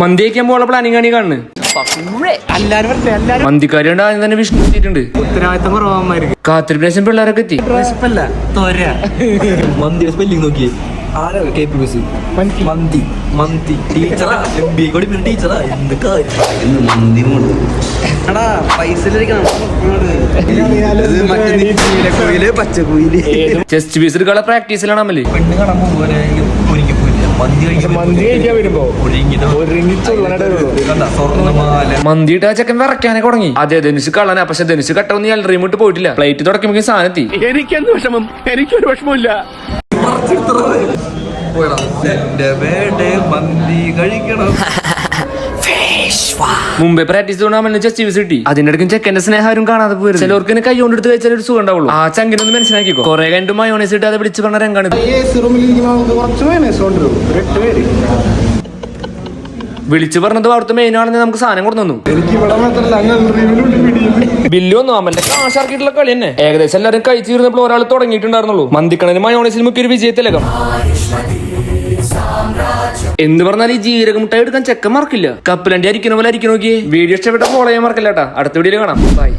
മന്തി കഴിക്കാൻ പോലുള്ള പ്ലാനിങ് ആണ് ഈ കാണുന്നത്. മന്തിക്കാരി തന്നെ വിഷ്ണു എത്തിയിട്ടുണ്ട്. കാത്തിരിപ്പിനേശം പിള്ളേരൊക്കെ എത്തി. മന്തിയുടെ സ്പെല്ലിംഗ് നോക്കിയേ. മന്തി മന്തി ടീച്ചറാ ടീച്ചറാ എന്ത് പച്ചക്കുയില് ചെസ്റ്റ് പീസ് എടുക്കാനുള്ള പ്രാക്ടീസിലാണ് അമ്മല്. പെണ്ണ് കാണാൻ പോലെ ഒരുങ്ങി പോയില്ല. മന്തി ഇട്ടാ ചെക്കൻ വിറയ്ക്കാനൊക്കെ തുടങ്ങി. അതെ ധനുഷ് കള്ളനാ. പക്ഷെ ധനുഷ് കട്ടൊന്നും എൽറിമിട്ട് പോയിട്ടില്ല. പ്ലേറ്റ് തുടക്കുമ്പോൾ സാധനം എത്തി. എനിക്കെന്ത് വിഷമം? എനിക്കൊരു വിഷമമില്ല. മന്തി കഴിക്കണം. മുമ്പേ പ്രാക്ടീസ് കൊണ്ട് ചെസ്റ്റ് പീസ് കിട്ടി. അതിന്റെ ഇടയ്ക്കും ചെക്കന്റെ സ്നേഹം കാണാതെ പോയി. ചിലവർക്ക് കൈ കൊണ്ടെടുത്ത് കഴിച്ചാൽ ഒരു സുഖം ഉണ്ടാവുള്ളൂ. ആ ചങ്കിനൊന്ന് മനസ്സിലാക്കിക്കോ. കുറെ കഴിഞ്ഞിട്ട് മയോണൈസ് ഇട്ട് അത് പിടിച്ച് പറഞ്ഞ രംഗാണ്. വിളിച്ചു പറഞ്ഞത് അവിടുത്തെ മെയിൻ ആണെന്ന് നമുക്ക് സാധനം കൊടുത്തു തന്നു. ബില്ല് ഒന്നും അമ്മന്റെ കാശാർക്കിയിട്ടുള്ള കളി തന്നെ. ഏകദേശം എല്ലാവരും കഴിച്ചു തീർന്നപ്പോൾ ഒരാൾ തുടങ്ങിയിട്ടുണ്ടായിരുന്നുള്ളൂ. മന്തിക്കണന് മയോണൈസിൽ മുക്കിയൊരു വിജയത്തിലകം എന്ന് പറഞ്ഞാൽ ഈ ജീരക മുട്ടായി എടുക്കാൻ ചെക്കൻ മറക്കില്ല. കപ്പലണ്ടി അരിക്കണ പോലെ അരിക്കണ നോക്കിയേ. വീഡിയോ ഇഷ്ടപ്പെട്ട ഫോളോ ചെയ്യാൻ മറക്കില്ല കേട്ടാ. അടുത്ത വീഡിയോയിൽ കാണാം. ബൈ.